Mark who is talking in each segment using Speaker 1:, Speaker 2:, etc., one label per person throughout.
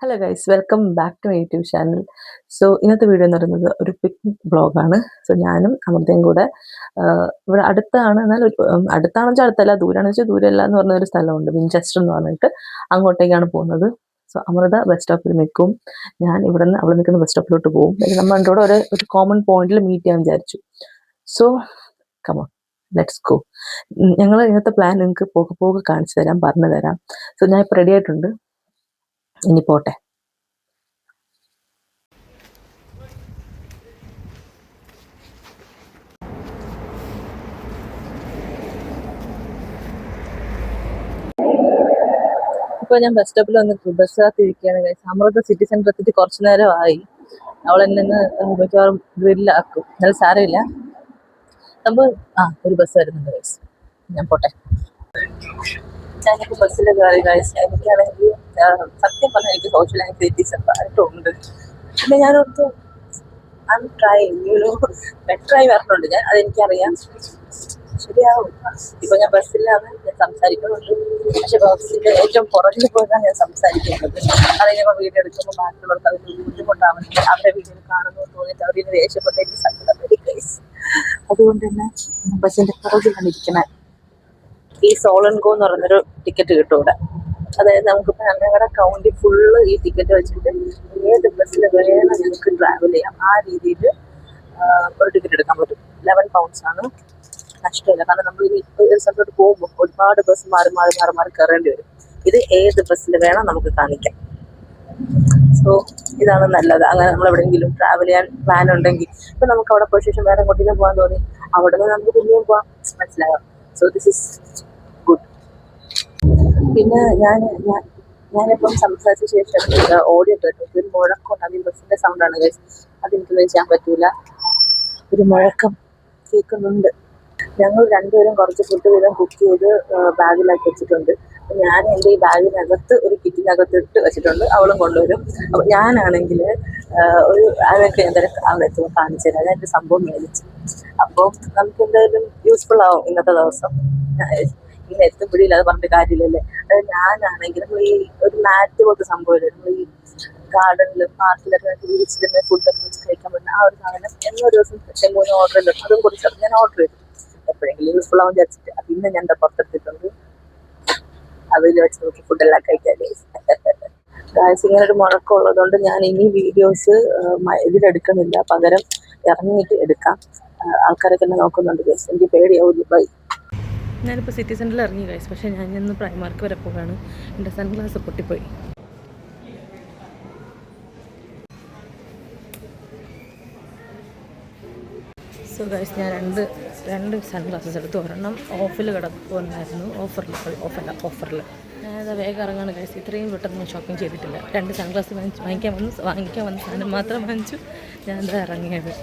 Speaker 1: Hello guys, welcome back to my YouTube channel. So ഇന്നത്തെ video എന്ന് പറയുന്നത് ഒരു പിക്നിക് ബ്ലോഗാണ്. സോ ഞാനും അമൃതയും കൂടെ ഇവിടെ അടുത്താണ്, എന്നാൽ അടുത്താണെന്ന് വെച്ചാൽ അടുത്തല്ല, ദൂരമാണെന്ന് വെച്ചാൽ ദൂരമല്ല എന്ന് പറഞ്ഞ ഒരു സ്ഥലമുണ്ട്, വിൻചെസ്റ്റർ എന്ന് പറഞ്ഞിട്ട്. അങ്ങോട്ടേക്കാണ് പോകുന്നത്. സോ അമൃത ബസ് സ്റ്റോപ്പിൽ നിൽക്കും, ഞാൻ ഇവിടെ നിന്ന് അവൾ നിൽക്കുന്ന ബസ് സ്റ്റോപ്പിലോട്ട് പോകും. നമ്മൾ എൻ്റെ കൂടെ ഒരു കോമൺ പോയിന്റിൽ മീറ്റ് ചെയ്യാൻ വിചാരിച്ചു. So come on, let's go. ഞങ്ങൾ ഇന്നത്തെ പ്ലാൻ നിങ്ങൾക്ക് പോകെ പോകെ കാണിച്ചു തരാം, പറഞ്ഞു തരാം. സോ ഞാൻ ഇപ്പോൾ റെഡി ആയിട്ടുണ്ട്, ഇനി പോട്ടെ. ഇപ്പോൾ ഞാൻ ബസ് സ്റ്റോപ്പിൽ വന്ന് ബസ് കാത്തിരിക്കുകയാണ്. അമൃത സിറ്റി സെന്റർ എത്തിയിട്ട് കുറച്ചു നേരമായി. അവൾ എന്നെ മിക്കവാറും ഗ്രില്ലാക്കും. എന്നാലും സാരമില്ല, നമ്മൾ ഒരു ബസ് വരുന്നുണ്ട് ഗൈസ്, ഞാൻ പോട്ടെ. ഞാനിപ്പോൾ ബസ്സിൽ കയറി ഗൈസ്. എനിക്കാണെങ്കിൽ സത്യം പറഞ്ഞാൽ എനിക്ക് സോഷ്യൽ ആക്ടിവിറ്റീസ് ഉണ്ടായിട്ടുണ്ട്. പിന്നെ ഞാനോർത്തു ബെറ്ററായി വരണുണ്ട് ഞാൻ, അതെനിക്കറിയാം, ശരിയാവും. ഇപ്പൊ ഞാൻ ബസ്സിലാണ്, ഞാൻ സംസാരിക്കുന്നുണ്ട്. പക്ഷെ ബസ്സിന്റെ ഏറ്റവും പുറകിൽ പോയിട്ടാണ് ഞാൻ സംസാരിക്കുന്നത്. അത് ഞങ്ങൾ വീഡിയോ എടുക്കുമ്പോൾ ബാക്കിയുള്ളവർക്ക് അതിന് ബുദ്ധിമുട്ടാവുന്നില്ല. അവരെ വീഡിയോ കാണുന്നു തോന്നിയിട്ട് അവരിന്ന് ദേഷ്യപ്പെട്ട എനിക്ക് സങ്കടം വരും ഗൈസ്. അതുകൊണ്ട് തന്നെ ബസ്സിന്റെ പുറകിലാണ് ഇരിക്കണേ. ഈ സോളൻഗോ എന്ന് പറയുന്നൊരു ടിക്കറ്റ് കിട്ടും ഇവിടെ. അതായത് നമുക്കിപ്പോൾ ഞങ്ങളുടെ കൗണ്ടി ഫുള്ള് ഈ ടിക്കറ്റ് വെച്ചിട്ട് ഏത് ബസ്സിൽ വേണം നമുക്ക് ട്രാവൽ ചെയ്യാം. ആ രീതിയിൽ ഒരു ടിക്കറ്റ് എടുക്കാൻ പറ്റും. 11 pounds ആണ്. നഷ്ടമില്ല, കാരണം നമ്മൾ ഇനി ഒരു സ്ഥലത്തോട്ട് പോകുമ്പോൾ ഒരുപാട് ബസ് മാറി കയറേണ്ടി വരും. ഇത് ഏത് ബസ്സിൽ വേണം നമുക്ക് കാണിക്കാം. സോ ഇതാണ് നല്ലത്. അങ്ങനെ നമ്മൾ എവിടെയെങ്കിലും ട്രാവൽ ചെയ്യാൻ പ്ലാൻ ഉണ്ടെങ്കിൽ ഇപ്പൊ നമുക്ക് അവിടെ പോയ ശേഷം വേറെ എങ്ങോട്ടേലും പോകാൻ തോന്നി, അവിടെ നിന്ന് നമുക്ക് പിന്നെയും പോവാം. മനസ്സിലായോ? So this is good. പിന്നെ ഞാനിപ്പം സംസാരിച്ച ശേഷം ഓഡിയോ കേട്ടു, ഒരു മുഴക്കം, അതിൽ ബസ്സിന്റെ സൗണ്ടാണ് ഗൈസ്. അതെനിക്കൊന്നും ചെയ്യാൻ പറ്റൂല, ഒരു മുഴക്കം കേൾക്കുന്നുണ്ട്. ഞങ്ങൾ രണ്ടുപേരും കുറച്ച് ഫുഡ് വീതം കുക്ക് ചെയ്ത് ബാഗിലാക്കി വെച്ചിട്ടുണ്ട്. ഞാൻ എൻ്റെ ഈ ബാഗിനകത്ത് ഒരു കിറ്റിനകത്ത് ഇട്ട് വെച്ചിട്ടുണ്ട്, അവളും കൊണ്ടുവരും. അപ്പോൾ ഞാനാണെങ്കിൽ അതൊക്കെ എന്തായാലും അവിടെ എത്തുമ്പോൾ കാണിച്ചു തരാം. ഞാൻ എൻ്റെ സംഭവം മേടിച്ചു. അപ്പോൾ നമുക്ക് എന്തായാലും യൂസ്ഫുൾ ആവും ഇന്നത്തെ ദിവസം. ഇങ്ങനെ എത്തുമ്പോഴില്ല, അത് പറഞ്ഞിട്ട് കാര്യമില്ലല്ലേ. അതായത് ഞാനാണെങ്കിൽ നമ്മൾ ഈ ഒരു മാറ്റ് പോലത്തെ സംഭവമില്ല, നമ്മൾ ഈ ഗാർഡനിലും പാർക്കിലൊക്കെ വിരിച്ചിരുന്ന ഫുഡൊക്കെ വെച്ച് കഴിക്കാൻ പറ്റുന്ന ആ ഒരു സാധനം എന്നൊരു ദിവസം 3 ഓർഡർ ചെയ്തിട്ടുണ്ട്. അതും കുറിച്ച് ഞാൻ ഓർഡർ ചെയ്തു, എപ്പോഴെങ്കിലും യൂസ്ഫുൾ ആവും വിചാരിച്ചിട്ട്. പിന്നെ ഞാൻ എന്താ പുറത്തെടുത്തിട്ടുണ്ട്, അതിൽ വെച്ച് നോക്കി ഫുഡെല്ലാം കഴിക്കാൻ ഗായ്സ്. ഇങ്ങനെ ഒരു മുഴക്കം ഉള്ളതുകൊണ്ട് ഞാൻ ഇനി വീഡിയോസ് ഇതിലെടുക്കുന്നില്ല, പകരം ഇറങ്ങിയിട്ട് എടുക്കാം. ആൾക്കാരൊക്കെ എന്നെ നോക്കുന്നുണ്ട് ഗൈസ്, എനിക്ക് പേടിയാവും. ബൈ. ഞാനിപ്പോൾ സിറ്റി സെന്ററിൽ ഇറങ്ങി ഗൈസ്, പക്ഷേ ഞാൻ ഇന്ന് പ്രൈമാർക്ക് വരെ പോകാണ്. എൻ്റെ സൺഗ്ലാസ് പൊട്ടിപ്പോയി. സോ ഗൈസ്, ഞാൻ രണ്ട് സൺഗ്ലാസസ് എടുത്തു. ഒരെണ്ണം ഓഫിൽ കിടക്കുന്നുണ്ടായിരുന്നു, ഓഫറിൽ. ഞാനത് വേഗം ഇറങ്ങാണ് ഗൈസ്. ഇത്രയും പെട്ടെന്ന് ഷോപ്പിംഗ് ചെയ്തിട്ടില്ല. 2 സൺഗ്ലാസ് വാങ്ങിക്കാൻ വന്ന സാധനം മാത്രം വാങ്ങിച്ചു. ഞാൻ എന്താ ഇറങ്ങിയത്.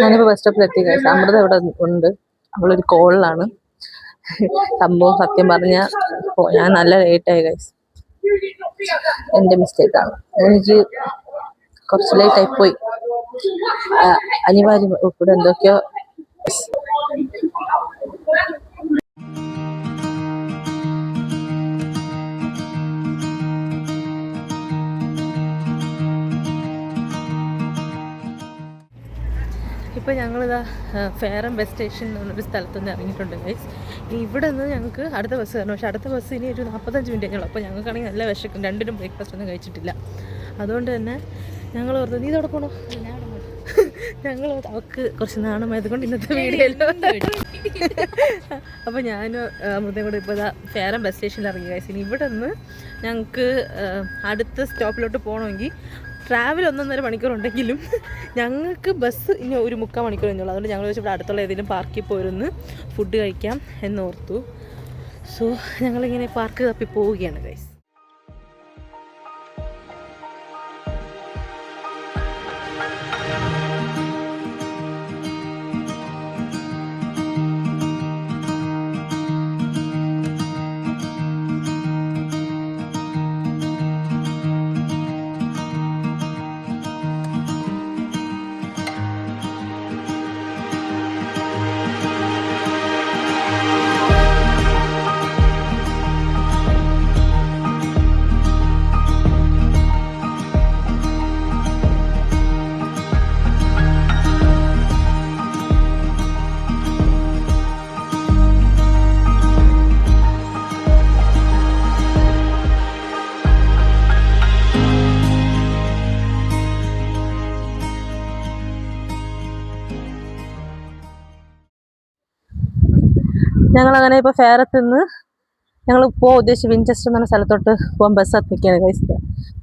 Speaker 1: ഞാനിപ്പോൾ ബസ് സ്റ്റോപ്പിൽ എത്തി ഗൈസ്. അമൃത ഇവിടെ ഉണ്ട്, അവളൊരു കോളിലാണ്. സംഭവം സത്യം പറഞ്ഞാൽ ഞാൻ നല്ല ലേറ്റായി ഗൈസ്, എൻ്റെ മിസ്റ്റേക്കാണ്. എനിക്ക് കുറച്ച് ലേറ്റായി പോയി, അനിവാര്യം കൂടെ എന്തൊക്കെയോ. ഇപ്പോൾ ഞങ്ങളിതാ ഫേറം ബസ് സ്റ്റേഷൻ എന്ന് പറഞ്ഞൊരു സ്ഥലത്തുനിന്ന് ഇറങ്ങിയിട്ടുണ്ട് ഗൈസ്. ഇവിടെ നിന്ന് ഞങ്ങൾക്ക് അടുത്ത ബസ് കയറണം. പക്ഷേ അടുത്ത ബസ് ഇനി ഒരു 45 മിനിറ്റ് കഴിഞ്ഞുള്ളൂ. അപ്പോൾ ഞങ്ങൾക്കാണെങ്കിൽ നല്ല വിശക്കും, രണ്ടിനും ബ്രേക്ക്ഫാസ്റ്റ് ഒന്നും കഴിച്ചിട്ടില്ല. അതുകൊണ്ട് തന്നെ ഞങ്ങൾ ഓർത്ത് നീ ഇതോടെ പോകണോ, ഞങ്ങൾ അവൾക്ക് കുറച്ച് നാണമായത് കൊണ്ട് ഇന്നത്തെ വീഡിയോയിലോ. അപ്പോൾ ഞാനും അമൃതയും കൂടെ ഇപ്പോൾ ഇതാ ഫേറം ബസ് സ്റ്റേഷനിൽ ഇറങ്ങി ഗൈസ്. ഇനി ഇവിടെ നിന്ന് ഞങ്ങൾക്ക് അടുത്ത സ്റ്റോപ്പിലോട്ട് പോകണമെങ്കിൽ ട്രാവൽ 1.5 മണിക്കൂർ ഉണ്ടെങ്കിലും ഞങ്ങൾക്ക് ബസ് ഇനി ഒരു 3/4 മണിക്കൂർ കഴിഞ്ഞുള്ളൂ. അതുകൊണ്ട് ഞങ്ങൾ വെച്ച് ഇവിടെ അടുത്തുള്ള ഏതെങ്കിലും പാർക്കിൽ പോയിരുന്ന് ഫുഡ് കഴിക്കാം എന്നോർത്തു. സോ ഞങ്ങളിങ്ങനെ പാർക്ക് തപ്പി പോവുകയാണ് ഗൈസ്. ഞങ്ങളങ്ങനെ ഇപ്പോൾ ഫേറത്ത് നിന്ന് ഞങ്ങൾ പോകാൻ ഉദ്ദേശിച്ച് വിൻചെസ്റ്റർ എന്ന സ്ഥലത്തോട്ട് പോകാൻ ബസ് എത്തിക്കുകയാണ് ഗൈസ്.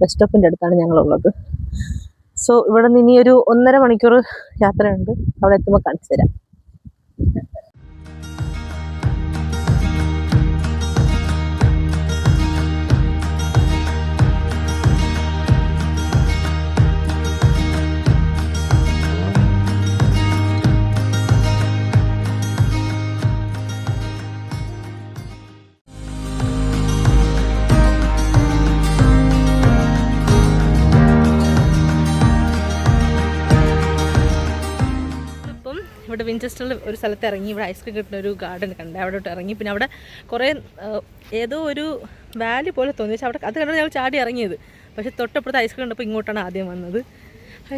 Speaker 1: ബസ് സ്റ്റോപ്പിൻ്റെ അടുത്താണ് ഞങ്ങളുള്ളത്. സോ ഇവിടെ നിന്ന് ഇനി ഒരു 1.5 മണിക്കൂർ യാത്രയുണ്ട്. അവിടെ എത്തുമ്പോൾ കാണിച്ചു തരാം. ഇവിടെ വിൻചെസ്റ്ററിൽ ഒരു സ്ഥലത്ത് ഇറങ്ങി. ഇവിടെ ഐസ്ക്രീം കിട്ടുന്ന ഒരു ഗാർഡൻ കണ്ട് അവിടോട്ട് ഇറങ്ങി. പിന്നെ അവിടെ കുറേ ഏതോ ഒരു വാലി പോലെ തോന്നി. പക്ഷേ അവിടെ അത് കണ്ടാണ് ഞങ്ങൾ ചാടി ഇറങ്ങിയത്. പക്ഷേ തൊട്ടപ്പുറത്ത് ഐസ്ക്രീം കണ്ടപ്പോൾ ഇങ്ങോട്ടാണ് ആദ്യം വന്നത്.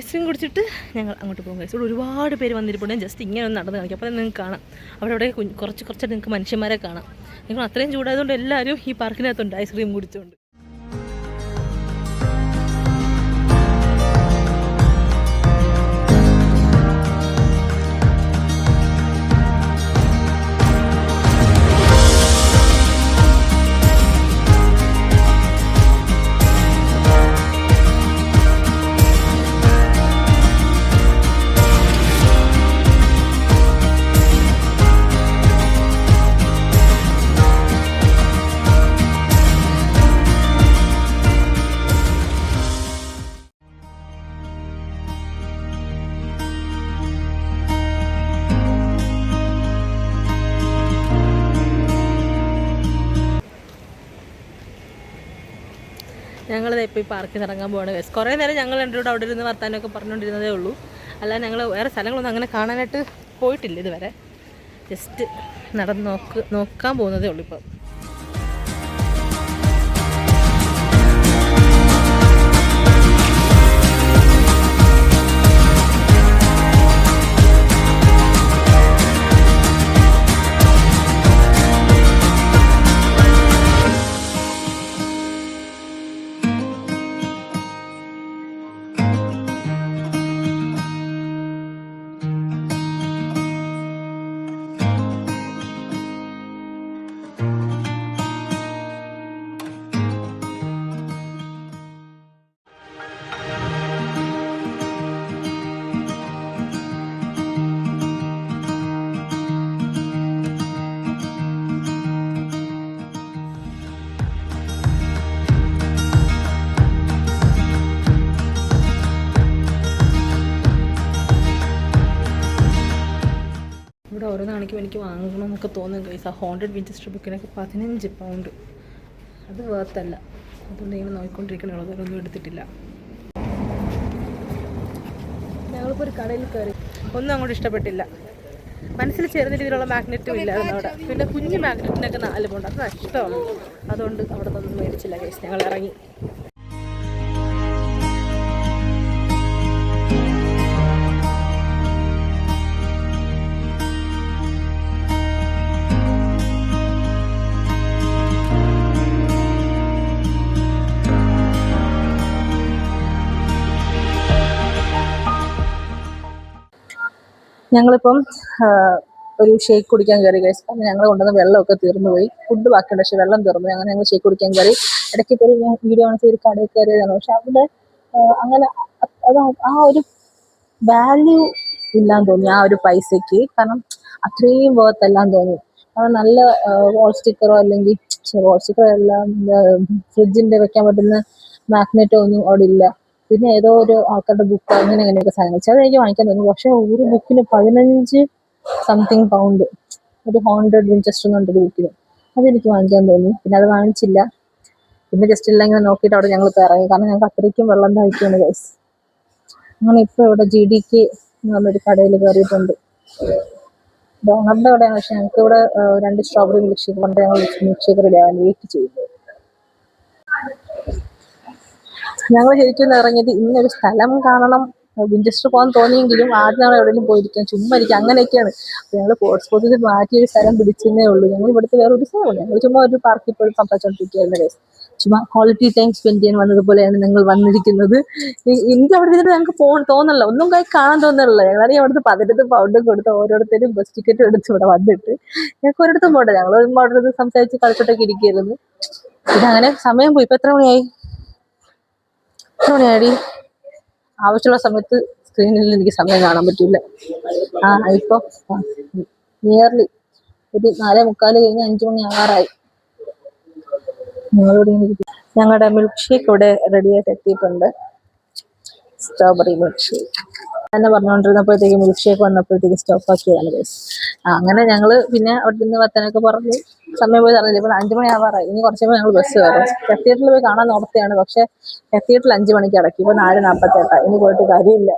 Speaker 1: ഐസ്ക്രീം കുടിച്ചിട്ട് ഞങ്ങൾ അങ്ങോട്ട് പോകും. ഇവിടെ ഒരുപാട് പേര് വന്നിരിപ്പുണ്ട്. ഞാൻ ജസ്റ്റ് ഇങ്ങനെ ഒന്ന് നടന്ന് കാണിക്കും. അപ്പോൾ നിങ്ങൾക്ക് കാണാം അവിടെ കുറച്ച് നിങ്ങൾക്ക് മനുഷ്യന്മാരെ കാണാം. നിങ്ങൾ അത്രയും ചൂടായതുകൊണ്ട് എല്ലാവരും ഈ പാർക്കിനകത്തുണ്ട് ഐസ്ക്രീം കുടിച്ചുകൊണ്ട്. ഞങ്ങളിത് ഇപ്പോൾ ഈ പാർക്കിൽ നിന്ന് ഇറങ്ങാൻ പോവാണ് ഗൈസ്. കുറേ നേരം ഞങ്ങൾ രണ്ടുകൂടെ അവിടെ ഇരുന്ന് വർത്താനമൊക്കെ പറഞ്ഞുകൊണ്ടിരുന്നതേ ഉള്ളൂ. അല്ലാതെ ഞങ്ങൾ വേറെ സ്ഥലങ്ങളൊന്നും അങ്ങനെ കാണാനായിട്ട് പോയിട്ടില്ല ഇതുവരെ. ജസ്റ്റ് നടന്ന് നോക്കാൻ പോകുന്നതേ ഉള്ളൂ ഇപ്പം. ഇവിടെ ഓരോ നാണിക്കും എനിക്ക് വാങ്ങണമെന്നൊക്കെ തോന്നും ഗൈസ്. ആ ഹോണ്ടഡ് വിൻചെസ്റ്റർ ബുക്കിനൊക്കെ 15 പൗണ്ട്. അത് വേർത്തല്ല. അതുകൊണ്ട് ഇങ്ങനെ നോക്കിക്കൊണ്ടിരിക്കണുള്ളൂ. അതൊന്നും എടുത്തിട്ടില്ല. ഞങ്ങളിപ്പോൾ ഒരു കടയിൽ കയറി. ഒന്നും അങ്ങോട്ട് ഇഷ്ടപ്പെട്ടില്ല. മനസ്സിൽ ചേർന്ന രീതിയിലുള്ള മാഗ്നറ്റും ഇല്ലായിരുന്നു അവിടെ. പിന്നെ കുഞ്ഞ് മാഗ്നറ്റിനൊക്കെ 4 പൗണ്ട്. അത് നഷ്ടമാണ്. അതുകൊണ്ട് അവിടെ നിന്നൊന്നും മേടിച്ചില്ല ഗൈസ്. ഞങ്ങൾ ഇറങ്ങി. ഞങ്ങളിപ്പം ഒരു ഷേക്ക് കുടിക്കാൻ കയറി ഗൈസ്. അപ്പം ഞങ്ങൾ കൊണ്ടുവന്ന വെള്ളമൊക്കെ തീർന്നു പോയി. ഫുഡ് ബാക്കിയുണ്ട്, പക്ഷേ വെള്ളം തീർന്നു. അങ്ങനെ ഞങ്ങൾ ഷേക്ക് കുടിക്കാൻ കയറി. ഇടയ്ക്ക് കയറി ഞാൻ വീഡിയോ കാണിച്ച ഒരു കടയിൽ കയറിയതാണ്. പക്ഷെ അവിടെ അങ്ങനെ അത് ആ ഒരു വാല്യൂ ഇല്ലാന്ന് തോന്നി ആ ഒരു പൈസക്ക്. കാരണം അത്രയും വേർത്തല്ലാന്ന് തോന്നി. അത് നല്ല വാൾ സ്റ്റിക്കറോ അല്ലെങ്കിൽ വാൾ സ്റ്റിക്കറോ എല്ലാം ഫ്രിഡ്ജിൻ്റെ വെക്കാൻ പറ്റുന്ന മാഗ്നറ്റോ ഒന്നും അവിടെ ഇല്ല. പിന്നെ ഏതോ ഒരു ആൾക്കാരുടെ ബുക്ക് അങ്ങനെയൊക്കെ സാധനങ്ങൾ അത് എനിക്ക് വാങ്ങിക്കാൻ തോന്നി. പക്ഷെ ഒരു ബുക്കിന് 15 സംതിങ് പൗണ്ട്. ഒരു ഹോണ്ടഡ് വിൻചെസ്റ്റർ എന്ന് പറഞ്ഞൊരു ബുക്കിന്. അതെനിക്ക് വാങ്ങിക്കാൻ തോന്നി. പിന്നെ അത് വാങ്ങിച്ചില്ല. പിന്നെ ജസ്റ്റ് എല്ലാം ഇങ്ങനെ നോക്കിയിട്ട് അവിടെ ഞങ്ങൾ ഇറങ്ങി. കാരണം ഞങ്ങൾക്ക് അത്രയ്ക്കും വെള്ളം ദാഹിക്കുകയാണ് ഗൈസ്. അങ്ങനെ ഇപ്പോൾ ഇവിടെ GDK എന്ന് പറഞ്ഞൊരു കടയിൽ കയറിയിട്ടുണ്ട്. ഡോണറിൻ്റെ കടയാണ്. പക്ഷെ ഞങ്ങൾക്ക് ഇവിടെ 2 സ്ട്രോബെറി മിൽക്ക് ഷേക്ക് കൊണ്ട് ഞങ്ങൾ മിൽക്ക് ഷേക്ക് റെഡിയാവാൻ വെയിറ്റ് ചെയ്യുന്നത്. ഞങ്ങൾ ശരിക്കും ഇറങ്ങിയത് ഇന്നൊരു സ്ഥലം കാണണം
Speaker 2: വിൻചെസ്റ്റർ പോകാൻ തോന്നിയെങ്കിലും ആദ്യം ഞങ്ങൾ എവിടെയെങ്കിലും പോയിരിക്കാം, ചുമ്മാ ഇരിക്കാം, അങ്ങനെയൊക്കെയാണ്. അപ്പോൾ ഞങ്ങൾ പോർട്സ്മൗത്തിൽ മാറ്റിയൊരു സ്ഥലം പിടിച്ചതേ ഉള്ളൂ. ഞങ്ങൾ ഇവിടുത്തെ വേറെ ഒരു സ്ഥലമാണ്, ഞങ്ങൾ ചുമ്മാ ഒരു പാർക്കിൽ പോയി സംസാരിച്ചുകൊണ്ടിരിക്കുകയായിരുന്നു ഗൈസ്. ചുമ്മാ ക്വാളിറ്റി ടൈം സ്പെൻഡ് ചെയ്യാൻ വന്നതുപോലെയാണ് ഞങ്ങൾ വന്നിരിക്കുന്നത്. എനിക്ക് അവിടെ ഇരുന്നിട്ട് ഞങ്ങൾക്ക് തോന്നല്ല, ഒന്നും കാണാൻ തോന്നുന്നില്ല. ഞങ്ങളാണെങ്കിൽ അവിടുത്തെ 18 പൗണ്ടും കൊടുത്ത് ഓരോരുത്തരും ബസ് ടിക്കറ്റും എടുത്ത് ഇവിടെ വന്നിട്ട് ഞങ്ങൾക്ക് ഒരിടത്തും പോട്ടെ, ഞങ്ങൾ അവിടെ സംസാരിച്ച് കളിച്ചിട്ടൊക്കെ ഇരിക്കുകയായിരുന്നു. പിന്നെ അങ്ങനെ സമയം പോയി. ഇപ്പൊ എത്ര മണിയായി? ആവശ്യമുള്ള സമയത്ത് സ്ക്രീനിൽ എനിക്ക് സമയം കാണാൻ പറ്റില്ല. ഇപ്പൊ നിയർലി ഒരു 4:45 കഴിഞ്ഞ് 5 മണി ആവാറായി. ഞങ്ങളുടെ മിൽക്ക് ഷേക്ക് ഇവിടെ റെഡി ആയിട്ട് എത്തിയിട്ടുണ്ട്. സ്ട്രോബെറി മിൽക്ക് ഷേക്ക് തന്നെ പറഞ്ഞുകൊണ്ടിരുന്നപ്പോഴത്തേക്ക് മിൽക്ക് ഷേക്ക് വന്നപ്പോഴത്തേക്ക് സ്റ്റോപ്പ് ആക്കിയതാണ് ഗൈസ്. അങ്ങനെ ഞങ്ങള് പിന്നെ അവിടെ നിന്ന് വർത്തനൊക്കെ പറഞ്ഞ് സമയം പോയി അറിയില്ല. ഇപ്പൊ 5 മണി ആവാറായി. ഇനി കുറച്ച് ഞങ്ങൾ ബസ് കയറും. തിയേറ്ററിൽ പോയി കാണാൻ ഓർത്തയാണ്, പക്ഷെ തിയേറ്ററിൽ 5 മണിക്ക് അടക്കി. ഇപ്പൊ 4:48. ഇനി പോയിട്ട് കാര്യമില്ല.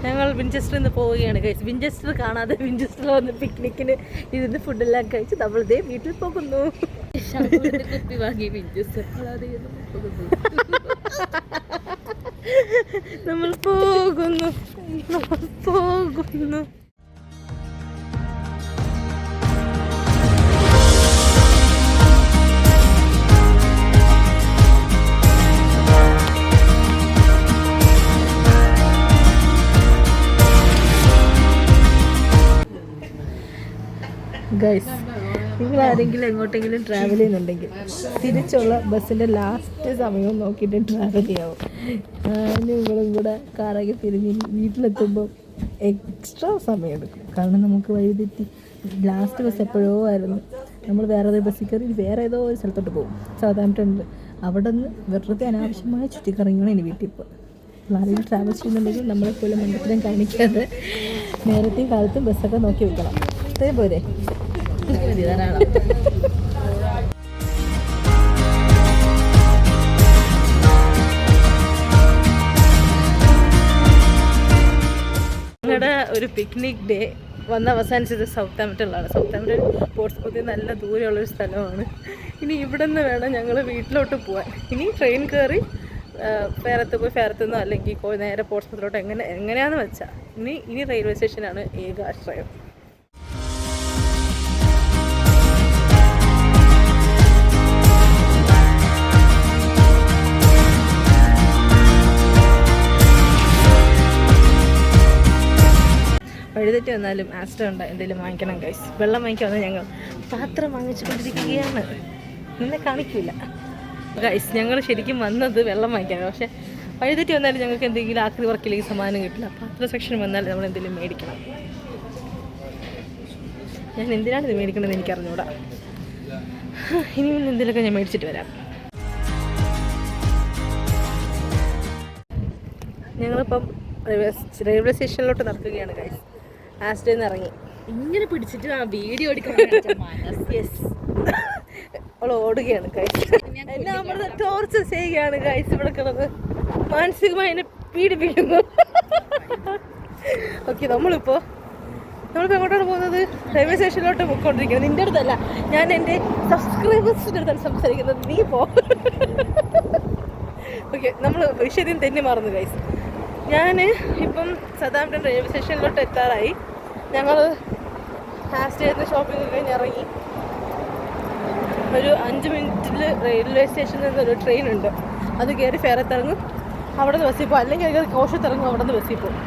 Speaker 2: ഞങ്ങൾ വിൻചെസ്റ്ററിൽ നിന്ന് പോവുകയാണ് ഗൈസ്. വിൻചെസ്റ്റർ കാണാതെ വിൻചെസ്റ്ററിൽ വന്ന് പിക്നിക്കിന് ഇതിന് ഫുഡെല്ലാം കഴിച്ച് നമ്മൾ ഇതേ വീട്ടിൽ പോകുന്നു. കുപ്പി വാങ്ങി വിൻചെസ്റ്റർ നമ്മൾ പോകുന്നു. ഗൈസ്, നിങ്ങൾ ആരെങ്കിലും എങ്ങോട്ടെങ്കിലും ട്രാവൽ ചെയ്യുന്നുണ്ടെങ്കിൽ തിരിച്ചുള്ള ബസ്സിൻ്റെ ലാസ്റ്റ് സമയവും നോക്കിയിട്ട് ട്രാവൽ ചെയ്യാവും. നിങ്ങളും കൂടെ കാറൊക്കെ തിരിഞ്ഞ് വീട്ടിലെത്തുമ്പോൾ എക്സ്ട്രാ സമയം എടുക്കും. കാരണം നമുക്ക് വഴിതെറ്റി ലാസ്റ്റ് ബസ് എപ്പോഴോ ആയിരുന്നു. നമ്മൾ വേറെ ഏതോ ബസ്സിൽ കയറി വേറെ ഏതോ ഒരു സ്ഥലത്തോട്ട് പോകും, സൗതാംപ്ടണിൽ. അവിടെ നിന്ന് വെറുതെ അനാവശ്യമായി ചുറ്റിക്കറങ്ങണം ഇനി വീട്ടിൽ ഇപ്പോൾ. ആരെങ്കിലും ട്രാവൽ ചെയ്യുന്നുണ്ടെങ്കിൽ നമ്മളെപ്പോലെ മണ്ടത്തിലും കാണിക്കാതെ നേരത്തെ കാലത്തും ബസ്സൊക്കെ നോക്കി വെക്കണം. അതേപോലെ മതി, ധാരാളം. ഞങ്ങളുടെ ഒരു പിക്നിക് ഡേ വന്ന് അവസാനിച്ചത് സൗത്താംപ്ടണിലാണ്. സൗത്താംപ്ടൺ പോർട്സ്മൗത്തിൽ നല്ല ദൂരമുള്ളൊരു സ്ഥലമാണ്. ഇനി ഇവിടെ നിന്ന് വേണം ഞങ്ങൾ വീട്ടിലോട്ട് പോകാൻ. ഇനി ട്രെയിൻ കയറി ഫേറത്ത് പോയി ഫേറത്തുനിന്നോ അല്ലെങ്കിൽ നേരെ പോർട്സ്മൗത്തിലോട്ട് എങ്ങനെയാണെന്ന് വെച്ചാൽ ഇനി റെയിൽവേ സ്റ്റേഷനാണ് ഏക ആശ്രയം. വഴിതെറ്റി വന്നാലും ആസ്റ്റർ ഉണ്ട് എന്തെങ്കിലും വാങ്ങിക്കണം ഗൈസ്. വെള്ളം വാങ്ങിക്കാൻ വന്നാൽ ഞങ്ങൾ പാത്രം വാങ്ങിച്ചുകൊണ്ടിരിക്കുകയാണ്. നിന്നെ കാണിക്കില്ല ഗൈസ്. ഞങ്ങൾ ശരിക്കും വന്നത് വെള്ളം വാങ്ങിക്കാനാണ്. പക്ഷേ വഴിതെറ്റി വന്നാലും ഞങ്ങൾക്ക് എന്തെങ്കിലും ആക്രി വർക്കില്ലെങ്കിൽ സമ്മാനം കിട്ടില്ല. പാത്ര സെക്ഷൻ വന്നാൽ നമ്മൾ എന്തെങ്കിലും മേടിക്കണം. ഞാൻ എന്തിനാണ് ഇത് മേടിക്കണമെന്ന് എനിക്കറിഞ്ഞൂടാ. ഇനിയും എന്തെങ്കിലുമൊക്കെ ഞാൻ മേടിച്ചിട്ട് വരാം. ഞങ്ങളിപ്പം റെയിൽവേ സ്റ്റേഷനിലോട്ട് നടക്കുകയാണ് ഗൈസ്. ആസ്റ്റേന്ന് ഇറങ്ങി ഇങ്ങനെ പിടിച്ചിട്ട് ആ വീഡിയോ എടുക്കണം. യെസ്, അവൾ ഓടുകയാണ് ഗൈസ്. എന്നെ അമൃത ടോർച്ചർ ചെയ്യുകയാണ് ഗൈസ്. ഇവിടെ കിടന്ന് മാനസികമായി എന്നെ പീഡിപ്പിക്കുന്നു. ഓക്കെ, നമ്മളിപ്പോൾ എങ്ങോട്ടാണ് പോകുന്നത്? റെയിൽവേ സ്റ്റേഷനിലോട്ട് പോയിക്കൊണ്ടിരിക്കുന്നത്. നിൻ്റെ അടുത്തല്ല, ഞാൻ എൻ്റെ സബ്സ്ക്രൈബേഴ്സിൻ്റെ അടുത്താണ് സംസാരിക്കുന്നത്. നീ പോ. ഓക്കെ, നമ്മൾ വിഷയം തെന്നി മാറുന്നു ഗൈസ്. ഞാൻ ഇപ്പം സതാംപ്ടൺ റെയിൽവേ സ്റ്റേഷനിലോട്ട് എത്താറായി. ഞങ്ങൾ ഹാസ്റ്റേന്ന് ഷോപ്പിംഗ് കഴിഞ്ഞ് ഇറങ്ങി. ഒരു 5 മിനിറ്റിൽ റെയിൽവേ സ്റ്റേഷനിൽ നിന്നൊരു ട്രെയിൻ ഉണ്ട്. അത് കയറി ഫെയറത്തിറങ്ങും, അവിടെ നിന്ന് ബസ്സിൽ പോകും. അല്ലെങ്കിൽ കയറി കോശത്തിറങ്ങും, അവിടെ നിന്ന് ബസ്സിൽ പോകും.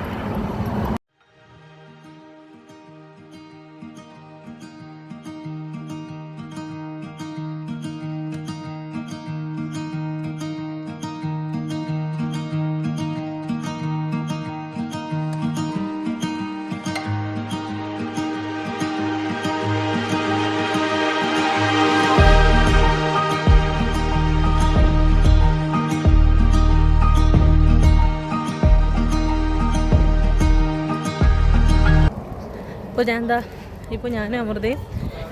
Speaker 2: ഇപ്പോൾ ഞാനും അമൃതയും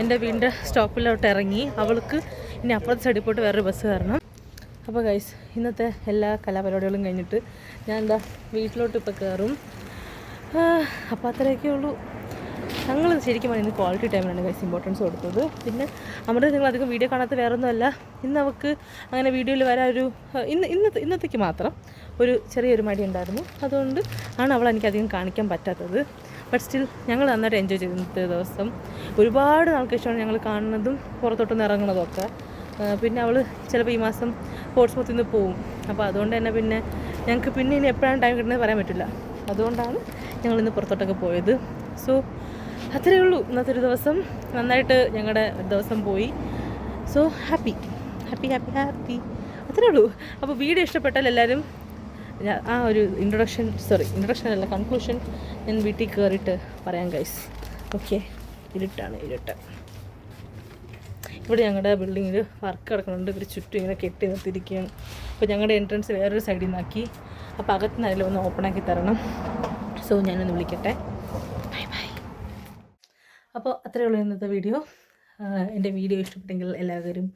Speaker 2: എൻ്റെ വീടിൻ്റെ സ്റ്റോപ്പിലോട്ട് ഇറങ്ങി. അവൾക്ക് ഇനി അപ്പുറത്തെ സൈഡിൽ പോയിട്ട് വേറൊരു ബസ് കയറണം. അപ്പോൾ ഗൈസ്, ഇന്നത്തെ എല്ലാ കലാപരിപാടികളും കഴിഞ്ഞിട്ട് ഞാൻ വീട്ടിലോട്ട് ഇപ്പോൾ കയറും. അപ്പോൾ അത്രയൊക്കെ ഉള്ളൂ. ഞങ്ങൾ ശരിക്കും പറഞ്ഞാൽ ഇന്ന് ക്വാളിറ്റി ടൈമിലാണ് ഗൈസ് ഇമ്പോർട്ടൻസ് കൊടുത്തത്. പിന്നെ അമൃത നിങ്ങൾ അധികം വീഡിയോ കാണാത്ത വേറൊന്നുമല്ല, ഇന്ന് അവൾക്ക് അങ്ങനെ വീഡിയോയിൽ വരാൻ ഇന്നത്തേക്ക് മാത്രം ഒരു ചെറിയൊരു മടി ഉണ്ടായിരുന്നു. അതുകൊണ്ട് ആണ് അവൾ എനിക്കധികം കാണിക്കാൻ പറ്റാത്തത്. ബട്ട് സ്റ്റിൽ ഞങ്ങൾ നന്നായിട്ട് എൻജോയ് ചെയ്തു ഇന്നത്തെ ദിവസം. ഒരുപാട് നാൾക്ക് ഇഷ്ടമാണ് ഞങ്ങൾ കാണുന്നതും പുറത്തോട്ടൊന്ന് ഇറങ്ങുന്നതും ഒക്കെ. പിന്നെ അവൾ ചിലപ്പോൾ ഈ മാസം പോർട്സ്മൗത്തിൽ നിന്ന് പോവും. അപ്പോൾ അതുകൊണ്ട് തന്നെ പിന്നെ ഞങ്ങൾക്ക് പിന്നെ ഇനി എപ്പോഴാണ് ടൈം കിട്ടുന്നത് പറയാൻ പറ്റില്ല. അതുകൊണ്ടാണ് ഞങ്ങളിന്ന് പുറത്തോട്ടൊക്കെ പോയത്. സോ അത്രയേ ഉള്ളൂ ഇന്നത്തെ ഒരു ദിവസം. നന്നായിട്ട് ഞങ്ങളുടെ ദിവസം പോയി. So happy happy happy happy അത്രയേ ഉള്ളൂ. അപ്പോൾ വീഡിയോ ഇഷ്ടപ്പെട്ടാൽ എല്ലാവരും ആ ഒരു ഇൻട്രൊഡക്ഷൻ അല്ല, കൺക്ലൂഷൻ ഞാൻ വീട്ടിൽ കയറിയിട്ട് പറയാം ഗൈസ്. ഓക്കെ, ഇരുട്ട്. ഇവിടെ ഞങ്ങളുടെ ബിൽഡിങ്ങിൽ വർക്ക് കിടക്കുന്നുണ്ട്. ഇവർ ചുറ്റും ഇങ്ങനെ കെട്ടി നിർത്തിയിരിക്കുകയാണ്. അപ്പോൾ ഞങ്ങളുടെ എൻട്രൻസ് വേറൊരു സൈഡിൽ നിന്നാക്കി. അപ്പോൾ അകത്ത് നിന്നാലും ഒന്ന് ഓപ്പണാക്കി തരണം. സോ ഞാനൊന്ന് വിളിക്കട്ടെ. Bye bye. അപ്പോൾ അത്രയേ ഉള്ളൂ ഇന്നത്തെ വീഡിയോ. എൻ്റെ വീഡിയോ ഇഷ്ടപ്പെട്ടെങ്കിൽ എല്ലാവരും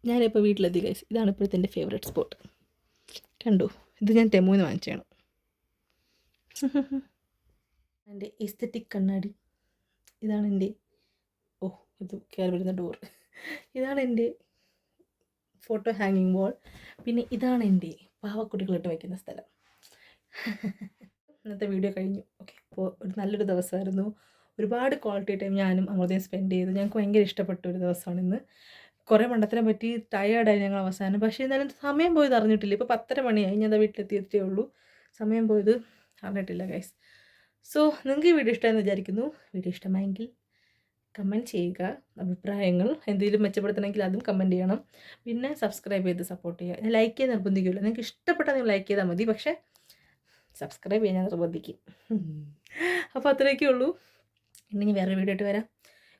Speaker 2: ഞാനിപ്പോൾ വീട്ടിലെത്തി ഗൈസ്. ഇതാണ് ഇപ്പോഴത്തെ എൻ്റെ ഫേവറേറ്റ് സ്പോട്ട്. കണ്ടു, ഇത് ഞാൻ ടെമുവിന് വാങ്ങിച്ചാണ്. എൻ്റെ എസ്തെറ്റിക് കണ്ണാടി. ഇതാണ് എൻ്റെ ഇത് കയറി വരുന്ന ഡോർ. ഇതാണ് എൻ്റെ ഫോട്ടോ ഹാങ്ങിങ് വാൾ. പിന്നെ ഇതാണ് എൻ്റെ പാവക്കുട്ടികളിട്ട് വയ്ക്കുന്ന സ്ഥലം. ഇന്നത്തെ വീഡിയോ കഴിഞ്ഞു. ഓക്കെ, അപ്പോൾ ഒരു നല്ലൊരു ദിവസമായിരുന്നു. ഒരുപാട് ക്വാളിറ്റി ടൈം ഞാനും അമൃതയും സ്പെൻഡ് ചെയ്തു. ഞങ്ങൾക്ക് ഭയങ്കര ഇഷ്ടപ്പെട്ട ഒരു ദിവസമാണ് ഇന്ന്. കുറേ മണ്ടത്തിനെ പറ്റി ടയേർഡായി ഞങ്ങൾ അവസാനം. പക്ഷേ എന്നാലും സമയം പോയത് അറിഞ്ഞിട്ടില്ല. ഇപ്പോൾ 10:30 മണിയായി. ഞാൻ വീട്ടിലെത്തിയിട്ടേ ഉള്ളൂ. സമയം പോയത് അറിഞ്ഞിട്ടില്ല ഗൈസ്. സോ നിങ്ങൾക്ക് ഈ വീഡിയോ ഇഷ്ടമായെന്ന് വിചാരിക്കുന്നു. വീഡിയോ ഇഷ്ടമായെങ്കിൽ കമൻറ്റ് ചെയ്യുക. അഭിപ്രായങ്ങൾ എന്തെങ്കിലും മെച്ചപ്പെടുത്തണമെങ്കിൽ അതും കമൻറ്റ് ചെയ്യണം. പിന്നെ സബ്സ്ക്രൈബ് ചെയ്ത് സപ്പോർട്ട് ചെയ്യുക. ഞാൻ ലൈക്ക് ചെയ്യാൻ നിർബന്ധിക്കില്ല. നിങ്ങൾക്ക് ഇഷ്ടപ്പെട്ടാൽ നിങ്ങൾ ലൈക്ക് ചെയ്താൽ മതി. പക്ഷേ സബ്സ്ക്രൈബ് ചെയ്യാൻ ഞാൻ നിർബന്ധിക്കും. അപ്പോൾ അത്രയൊക്കെ ഉള്ളൂ. ഇനി വേറെ വീഡിയോ ആയിട്ട് വരാം.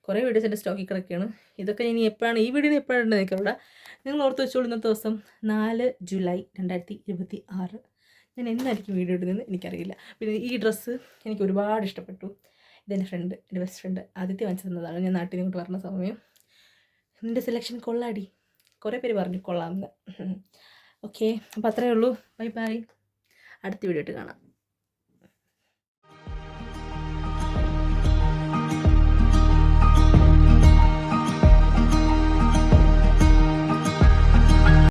Speaker 2: കുറേ വീഡിയോസ് എൻ്റെ സ്റ്റോക്കിൽ കിടക്കുകയാണ്. ഇതൊക്കെ ഇനി എപ്പോഴാണ് ഈ വീഡിയോ എപ്പോഴാണ് നിൽക്കുക. നിങ്ങൾ ഓർത്ത് വെച്ചോളൂ, ഇന്നത്തെ ദിവസം 4 ജൂലൈ 2026. ഞാൻ എന്നായിരിക്കും വീഡിയോ ഇടുന്നതെന്ന് എനിക്കറിയില്ല. പിന്നെ ഈ ഡ്രസ്സ് എനിക്ക് ഒരുപാട് ഇഷ്ടപ്പെട്ടു. ഇതെൻ്റെ ബെസ്റ്റ് ഫ്രണ്ട് ആദിത്യ വാങ്ങിച്ചു തന്നതാണ്. ഞാൻ നാട്ടിൽ ഇങ്ങോട്ട് വരുന്ന സമയം. എൻ്റെ സെലക്ഷൻ കൊള്ളാടി. കുറേ പേര് പറഞ്ഞു കൊള്ളാമെന്ന്. ഓക്കെ, അപ്പോൾ അത്രയേ ഉള്ളൂ. Bye bye. അടുത്ത വീഡിയോ ആയിട്ട് കാണാം.